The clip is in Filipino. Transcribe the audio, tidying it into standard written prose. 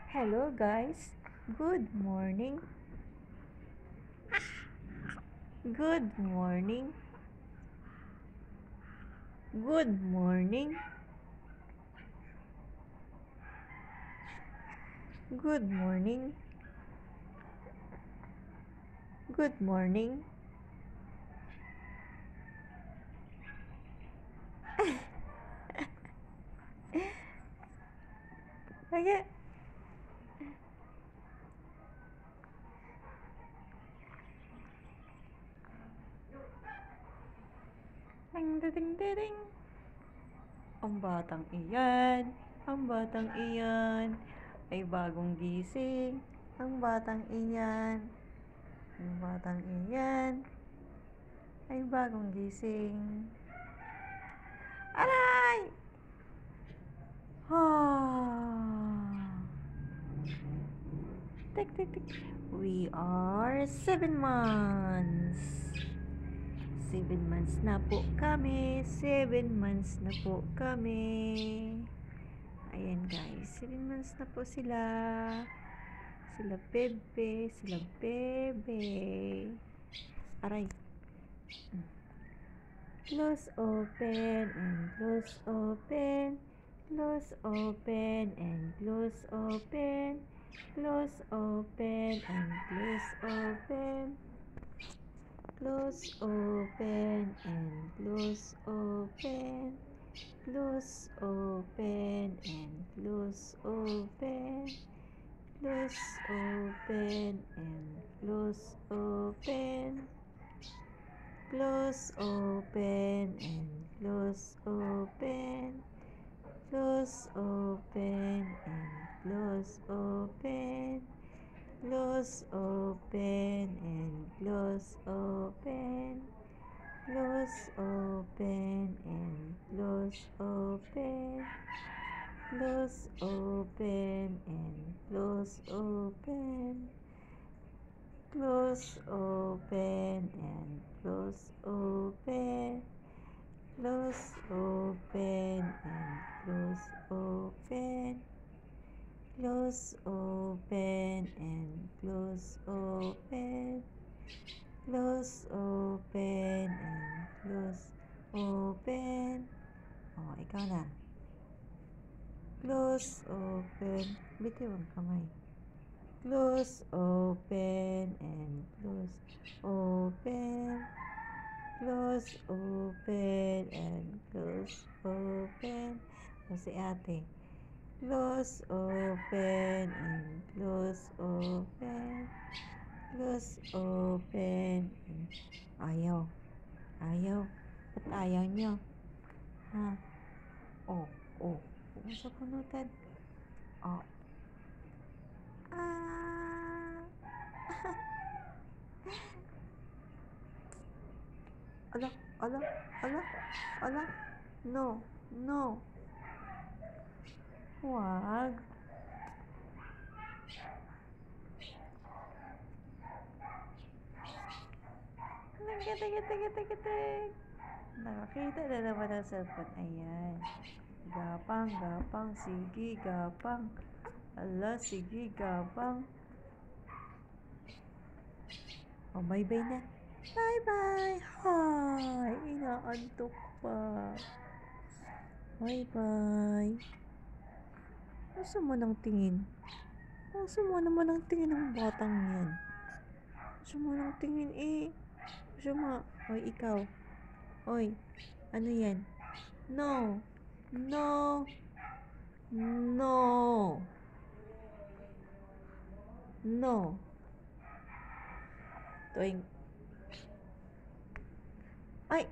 Hello guys, good morning. Good morning. Good morning. Good morning. Good morning. Okay. Ding ding ding ding. Ang batang iyan, ang batang iyan ay bagong gising. Ang batang iyan, ang batang iyan ay bagong gising. Aray! Tik tik tik. We are 7 months. 7 months na po kami. 7 months na po kami. Ayan guys, 7 months na po sila. Sila bebe, sila bebe. Aray. Close open and close open. Close open and close open. Close open and close open. Close open and close open. Close open and close open. Close open and close open. Close open and close open. Close open and close open. Close open and close open. Close open and close open. Close open and close open. Close open and close open. Close open and close open. Close open and close open. Close open and close open. Oh, ikaw na. Close open. Bitiw ang kamay. Close open and close open. Close open and close open. O si ate. Close open and close open. Close open. Ayaw. Ayaw. Ba't ayaw nyo? Ha? Oh. Huwag mo sa punutan. Oh. Ala. No. Huwag. Tigitig. Nakakita na naman ang cellphone. Ayan. Gapang. Sige, gapang. Ala, sige, gapang. Oh, bye-bye na. Bye-bye. Hi. Inaantok pa. Bye-bye. Gusto mo nang tingin? Gusto mo naman ang tingin ng batang yan. Gusto mo nang tingin eh. Gusto mo. Hoy, ikaw. Hoy, ano yan? No. Tuwing. Ay!